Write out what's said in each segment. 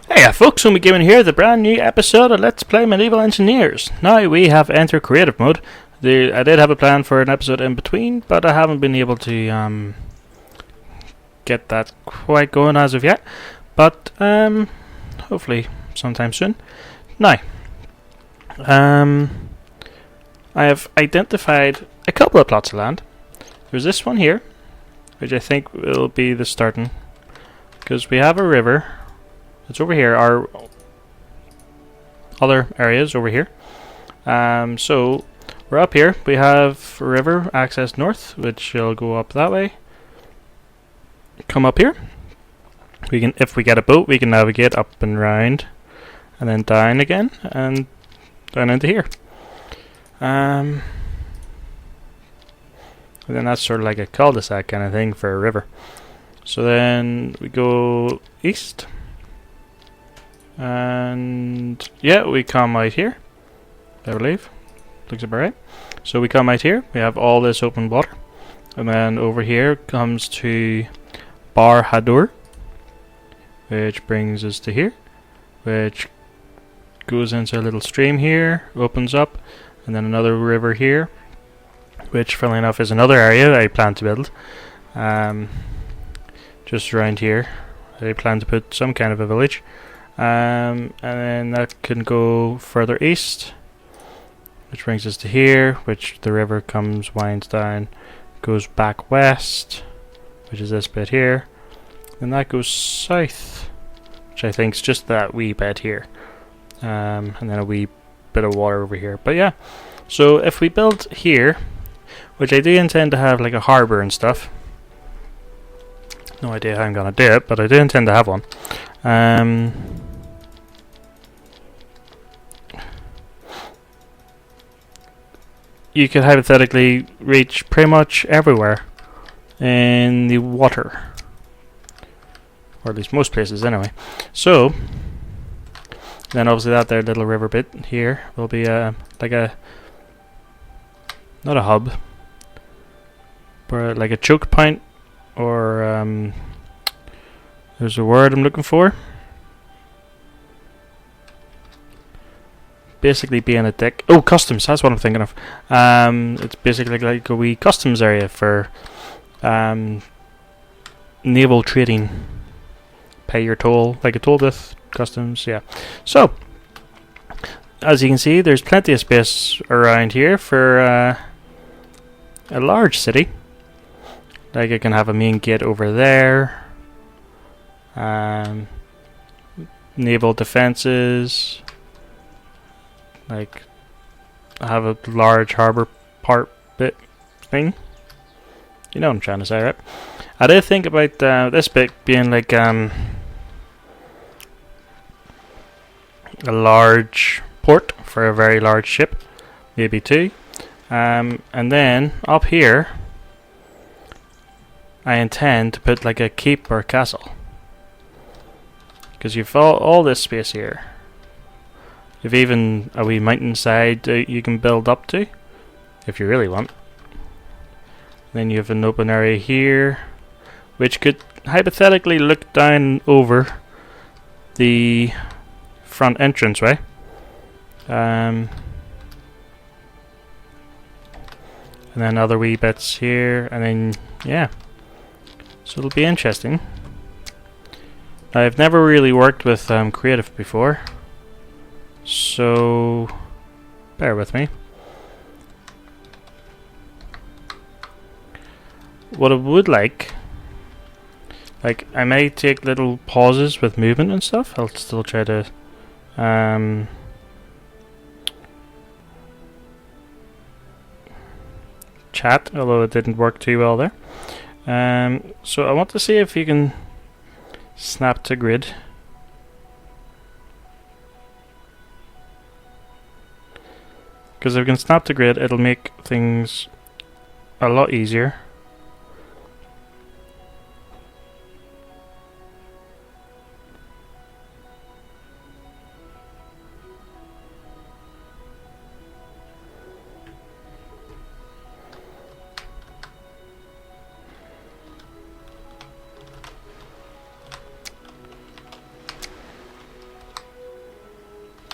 Hey folks, Umi Gaming here, the brand new episode of Let's Play Medieval Engineers. Now we have entered creative mode. I did have a plan for an episode in between, but I haven't been able to get that quite going as of yet. But hopefully sometime soon. Now, I have identified a couple of plots of land. There's this one here, which I think will be the starting, because we have a river. It's over here. Our other areas over here. So we're up here. We have a river access north, which will go up that way. Come up here. We can, if we get a boat, we can navigate up and round, and then down again, and down into here. And then that's sort of like a cul-de-sac kind of thing for a river. So then we go east. And yeah, we come out here, I believe. Looks about right. So we come out here, we have all this open water. And then over here comes to Bar Hadur, which brings us to here, which goes into a little stream here, opens up, and then another river here, which funnily enough is another area I plan to build. Just around here, I plan to put some kind of a village. And then that can go further east, which brings us to here, which the river winds down, goes back west, which is this bit here, and that goes south, which I think is just that wee bit here, and then a wee bit of water over here. But yeah, so if we build here, which I do intend to have like a harbour and stuff, no idea how I'm gonna do it, but I do intend to have one. You could hypothetically reach pretty much everywhere in the water, or at least most places anyway. So then obviously that there little river bit here will be like a, not a hub, but like a choke point, or there's a word I'm looking for. Basically being a dick. Oh, customs, that's what I'm thinking of. It's basically like a wee customs area for naval trading. Pay your toll, like a toll booth, customs, yeah. So, as you can see, there's plenty of space around here for a large city. Like I can have a main gate over there. Naval defenses. Like, I have a large harbour part bit thing. You know what I'm trying to say, right? I did think about this bit being like a large port for a very large ship, maybe two. And then up here, I intend to put like a keep or a castle, because you've all this space here. You've even a wee mountainside you can build up to, if you really want. Then you have an open area here, which could hypothetically look down over the front entranceway. And then other wee bits here, and then yeah. So it'll be interesting. I've never really worked with creative before, so bear with me. What I would like I may take little pauses with movement and stuff. I'll still try to chat, although it didn't work too well there. So I want to see if you can snap to grid. Because if we can snap to grid, it'll make things a lot easier.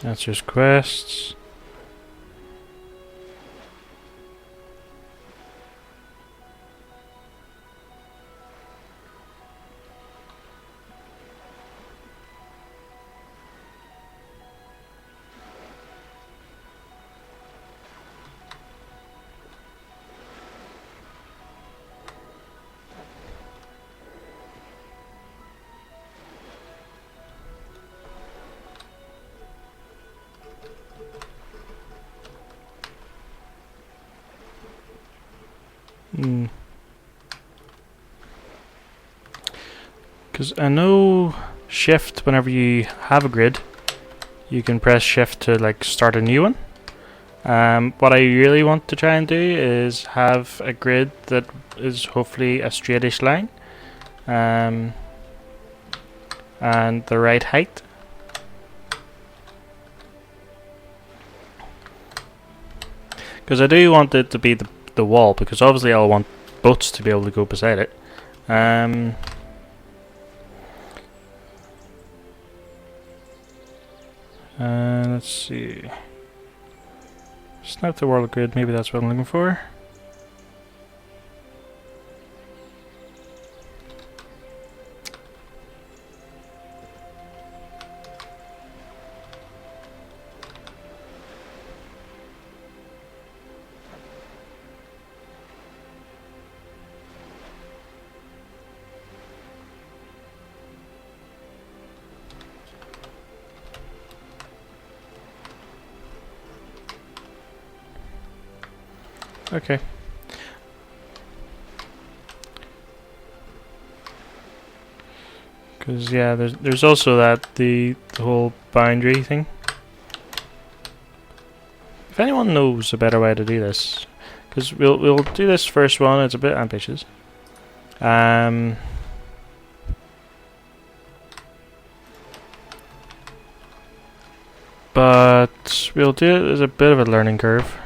Answers quests. Because I know shift, whenever you have a grid, you can press shift to like start a new one. What I really want to try and do is have a grid that is hopefully a straightish line, and the right height. Because I do want it to be the wall, because obviously I'll want boats to be able to go beside it. Let's see. Snap the world grid, maybe that's what I'm looking for. Okay. Because yeah, there's also the whole boundary thing. If anyone knows a better way to do this, because we'll do this first one. It's a bit ambitious. But we'll do it as a bit of a learning curve.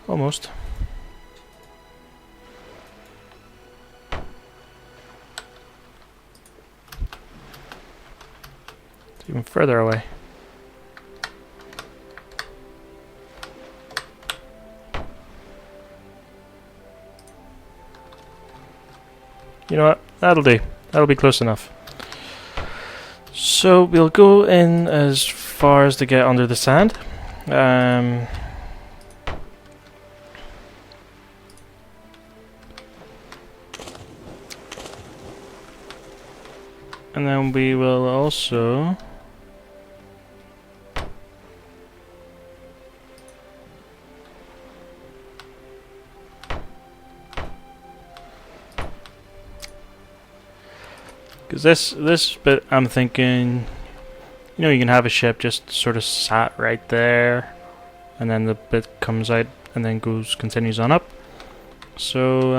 Almost. It's even further away. You know what? That'll do. That'll be close enough. So we'll go in as far as to get under the sand. And then we will also because this bit I'm thinking, you know, you can have a ship just sort of sat right there, and then the bit comes out and then continues on up. So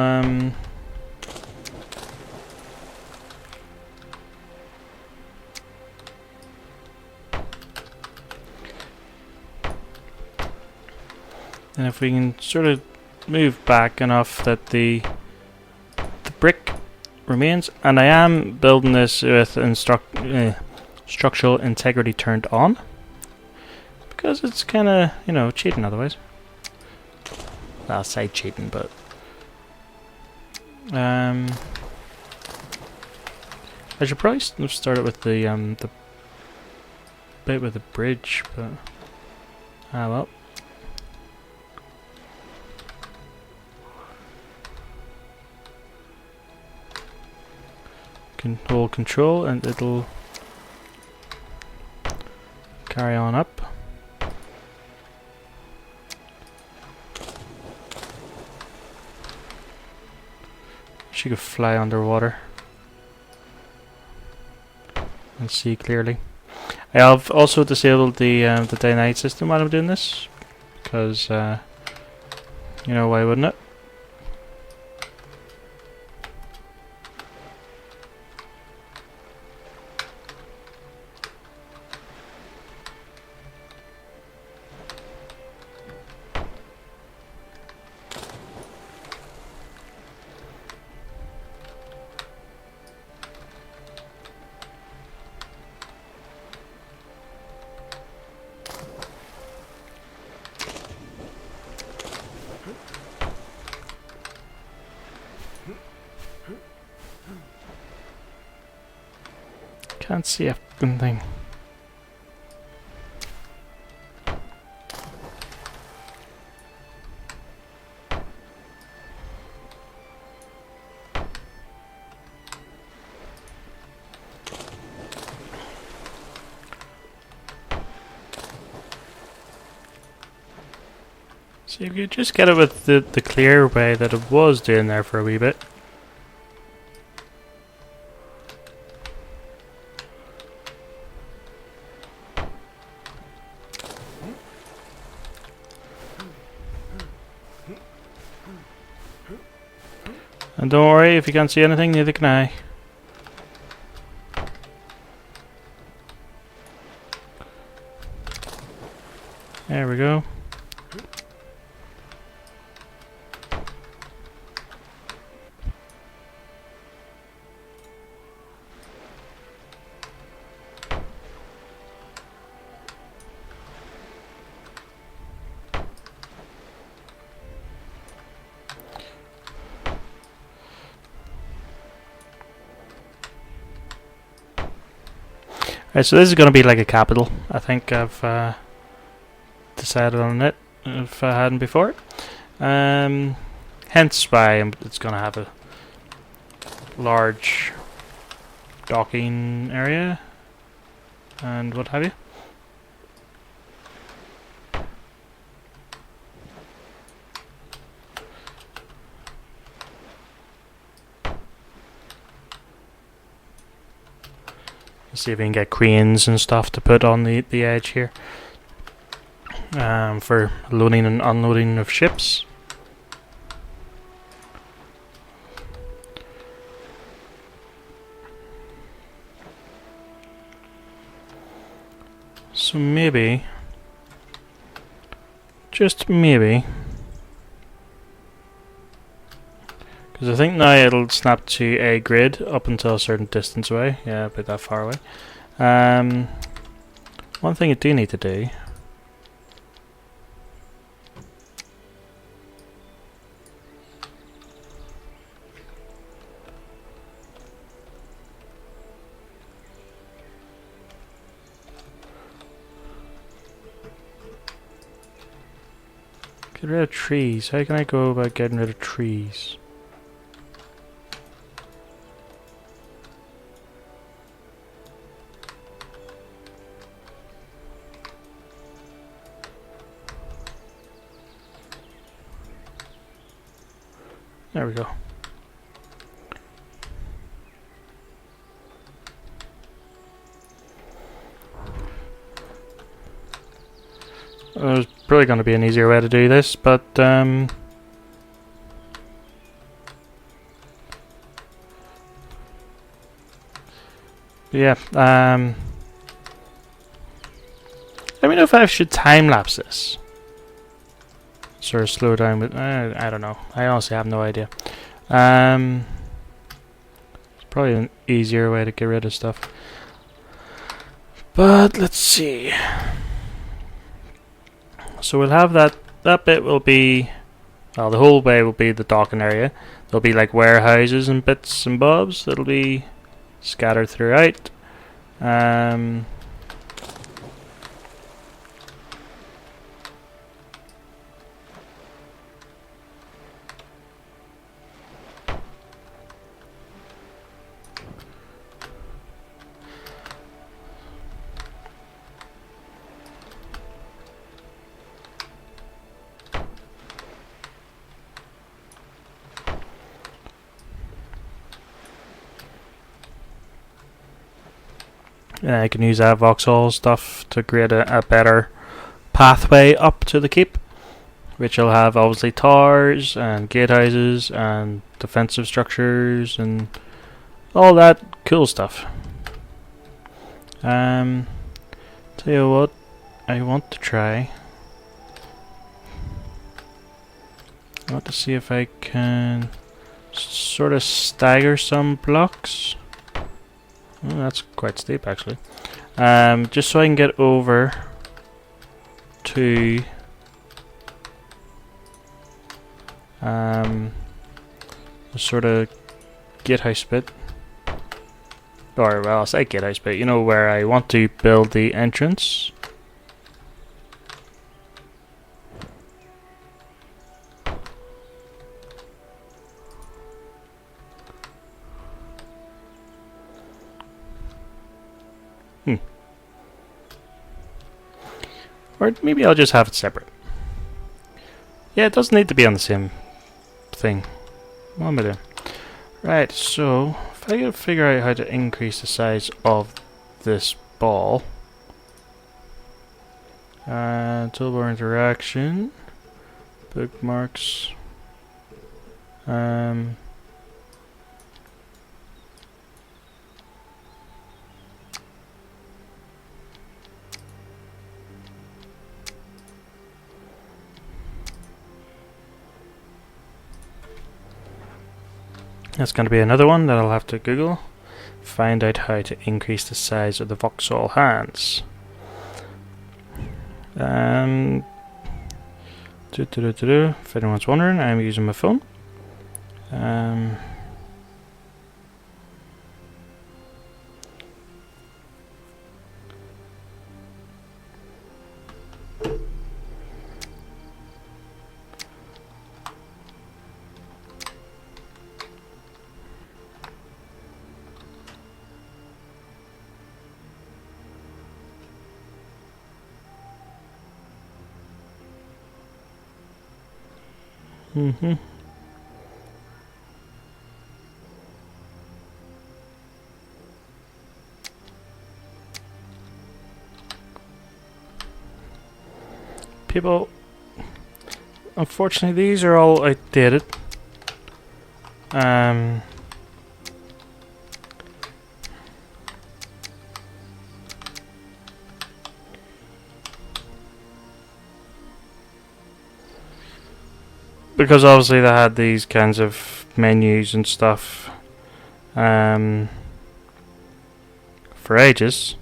and if we can sort of move back enough that the brick remains, and I am building this with structural integrity turned on, because it's kind of, you know, cheating otherwise. I'll say cheating, but I should probably start it with the bit with the bridge, but well. Can hold control and it'll carry on up. She could fly underwater and see clearly. I have also disabled the day-night system while I'm doing this, because you know, why wouldn't it? Can't see a fucking thing. So if you just get it with the clear way that it was doing there for a wee bit. And don't worry, if you can't see anything, neither can I. There we go. Right, so this is going to be like a capital. I think I've decided on it if I hadn't before. Hence why it's going to have a large docking area and what have you. See if we can get cranes and stuff to put on the edge here for loading and unloading of ships. So maybe, just maybe, because I think now it'll snap to a grid up until a certain distance away. Yeah, about that far away. One thing I do need to do. Get rid of trees. How can I go about getting rid of trees? There we go. There's probably going to be an easier way to do this, but yeah. Let me know if I should time lapse this. Sort of slow down, but I don't know. I honestly have no idea. It's probably an easier way to get rid of stuff. But let's see. So we'll have that bit will be, well, the whole way will be the docking area. There'll be like warehouses and bits and bobs that'll be scattered throughout. I can use that Vauxhall stuff to create a better pathway up to the keep, which will have obviously towers and gatehouses and defensive structures and all that cool stuff. Tell you what, I want to try. I want to see if I can sort of stagger some blocks. Oh, that's quite steep actually. Just so I can get over to the sort of gatehouse bit. Or, well, I'll say gatehouse, but you know where I want to build the entrance. Or maybe I'll just have it separate. Yeah, it doesn't need to be on the same thing. What am I doing? Right, so if I gotta figure out how to increase the size of this ball. Toolbar interaction. Bookmarks. That's going to be another one that I'll have to Google. Find out how to increase the size of the Vauxhall hands. If anyone's wondering, I'm using my phone. People, unfortunately, these are all outdated. Because obviously they had these kinds of menus and stuff for ages.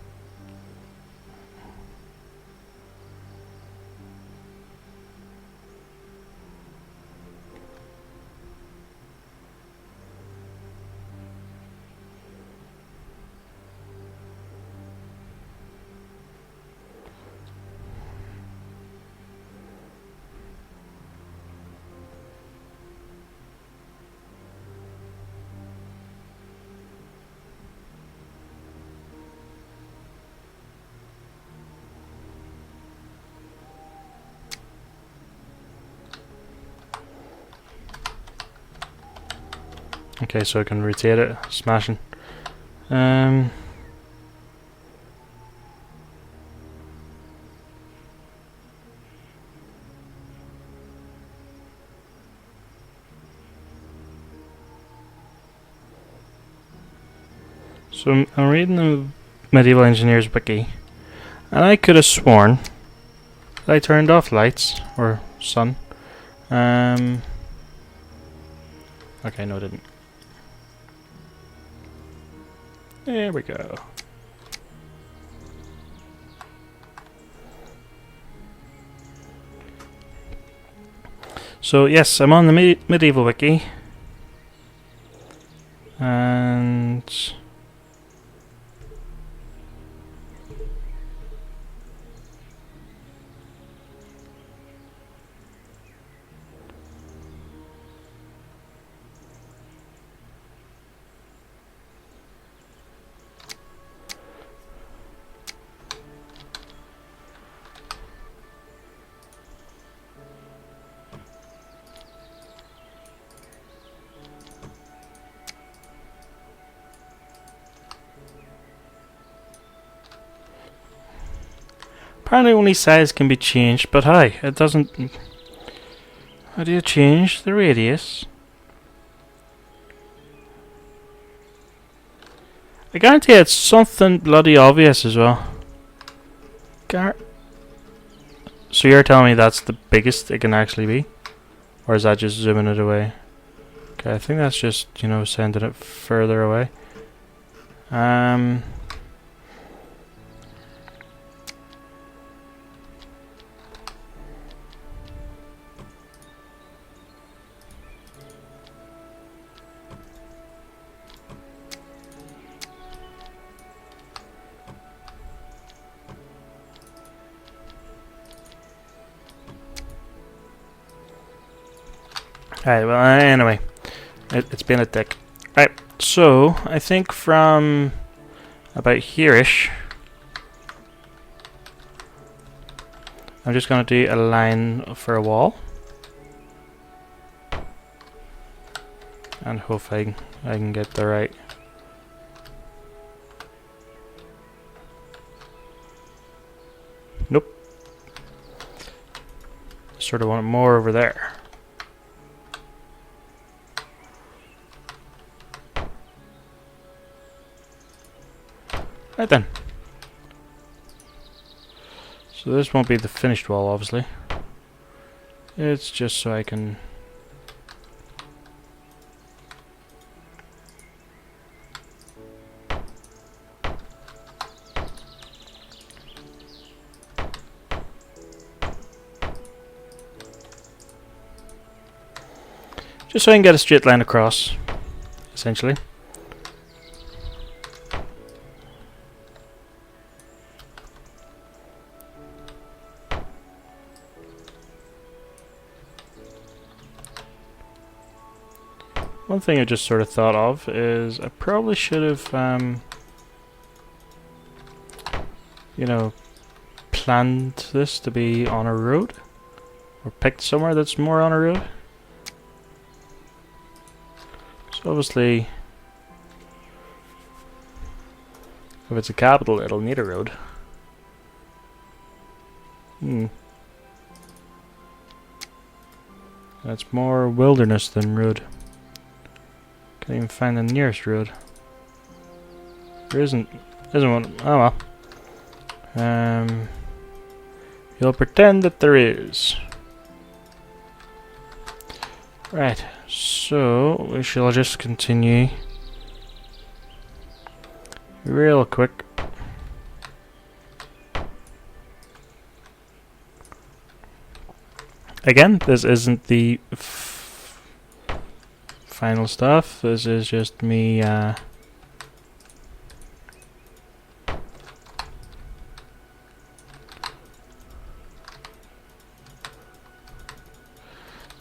Okay, so I can rotate it, smashing. So I'm reading the Medieval Engineers wiki, and I could have sworn that I turned off lights or sun. Okay, no, I didn't. There we go. So yes, I'm on the medieval wiki, and apparently only size can be changed, but hi, it doesn't. How do you change the radius? I guarantee it's something bloody obvious as well. So you're telling me that's the biggest it can actually be? Or is that just zooming it away? Okay, I think that's just, you know, sending it further away. Alright, well, anyway. It's been a dick. Right, so, I think from about here-ish, I'm just going to do a line for a wall. And hopefully I can get the right. Nope. Sort of want it more over there. Right then. So this won't be the finished wall, obviously. It's just so I can... just so I can get a straight line across, essentially. One thing I just sort of thought of is I probably should have, you know, planned this to be on a road, or picked somewhere that's more on a road. So obviously, if it's a capital, it'll need a road. That's more wilderness than road. Can't even find the nearest road. There isn't one. Oh well. You'll pretend that there is. Right, so we shall just continue real quick. Again, this isn't the final stuff. This is just me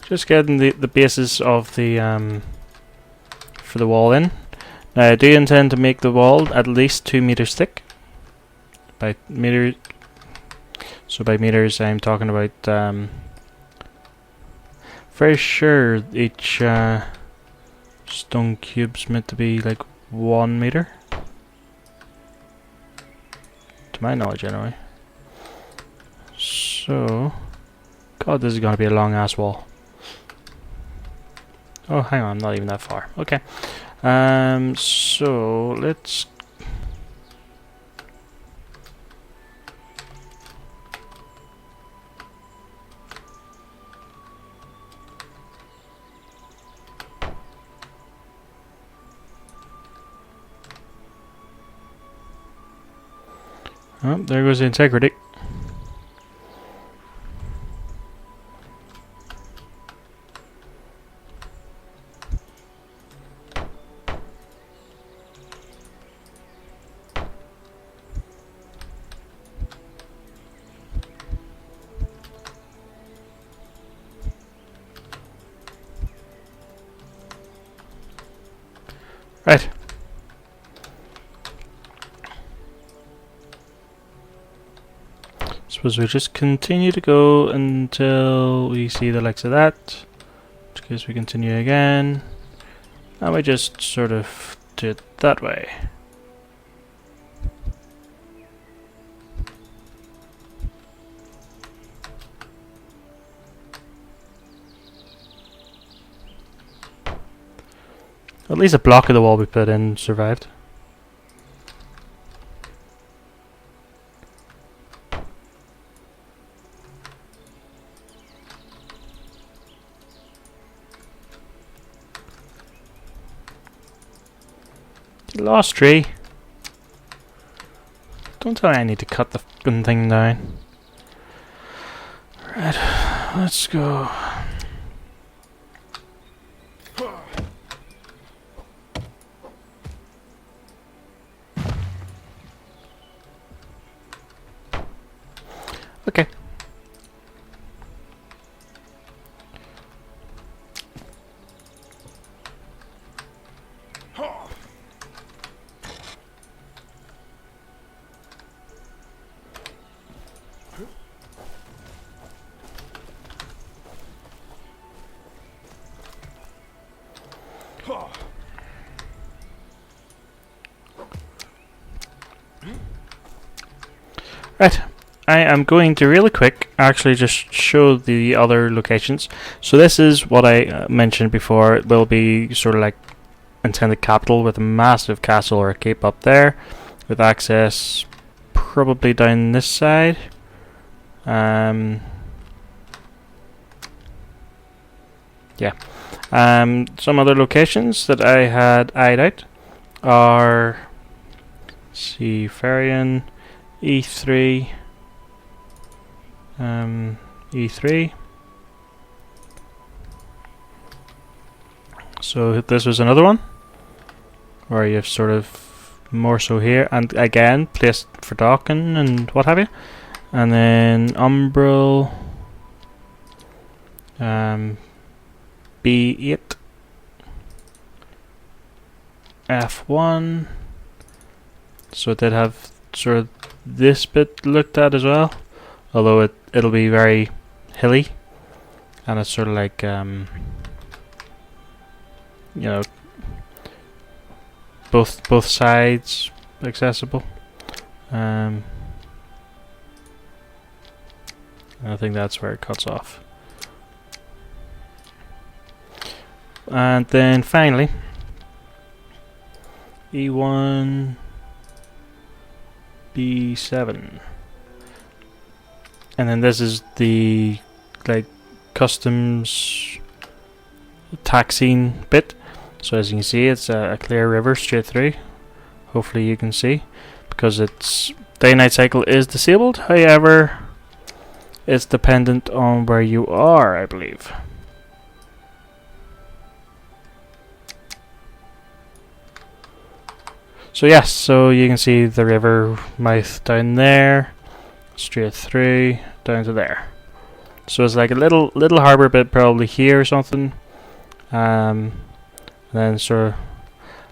just getting the basis of the for the wall in. Now I do intend to make the wall at least 2 meters thick. By meter, so by meters I'm talking about very sure each stone cube's meant to be like 1 meter. To my knowledge anyway. So God, this is gonna be a long ass wall. Oh, hang on, not even that far. Okay. So let's oh, there goes the integrity. Right. Suppose we just continue to go until we see the likes of that. In which case we continue again. And we just sort of do it that way. At least a block of the wall we put in survived. Lost tree. Don't tell me I need to cut the fucking thing down. Right, let's go. Okay. Right, I am going to really quick actually just show the other locations. So this is what I mentioned before. It will be sort of like intended capital with a massive castle or a keep up there, with access probably down this side. Yeah. Some other locations that I had eyed out are Farian, E3, E3. So this was another one where you have sort of more so here, and again placed for Talkin and what have you, and then Umbral, B8, F1. So it did have sort of this bit looked at as well, although it'll be very hilly, and it's sort of like you know, both sides accessible. I think that's where it cuts off. And then finally E1 B7, and then this is the like customs taxing bit. So as you can see, it's a clear river straight through. Hopefully you can see, because its day-night cycle is disabled. However, it's dependent on where you are, I believe. So yes, so you can see the river mouth down there, straight through down to there. So it's like a little harbour bit probably here or something. And then sort of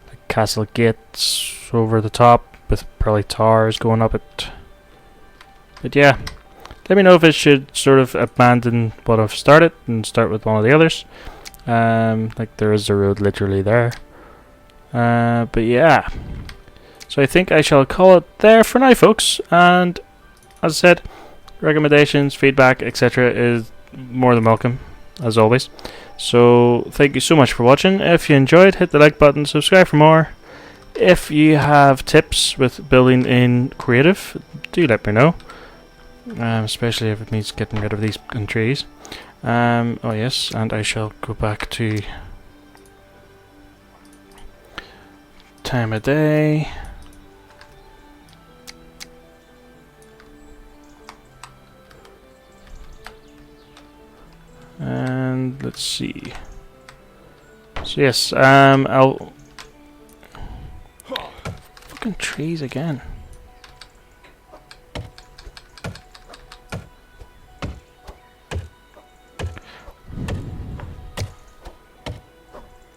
like castle gates over the top with probably towers going up it. But yeah, let me know if it should sort of abandon what I've started and start with one of the others. Like there is a road literally there. But yeah, so I think I shall call it there for now, folks. And as I said, recommendations, feedback, etc. is more than welcome, as always. So thank you so much for watching. If you enjoyed, hit the like button, subscribe for more. If you have tips with building in creative, do let me know. Especially if it means getting rid of these trees. Oh yes, and I shall go back to time of day. And let's see. So yes, I'll fucking trees again.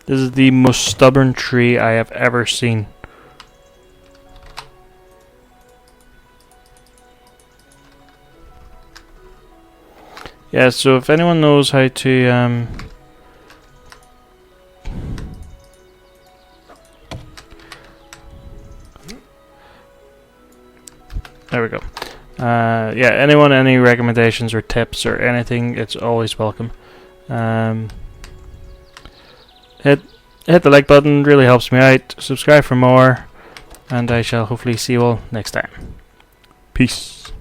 This is the most stubborn tree I have ever seen. Yeah, so if anyone knows how to there we go. Yeah, anyone, any recommendations or tips or anything, it's always welcome. Hit the like button, really helps me out. Subscribe for more, and I shall hopefully see you all next time. Peace.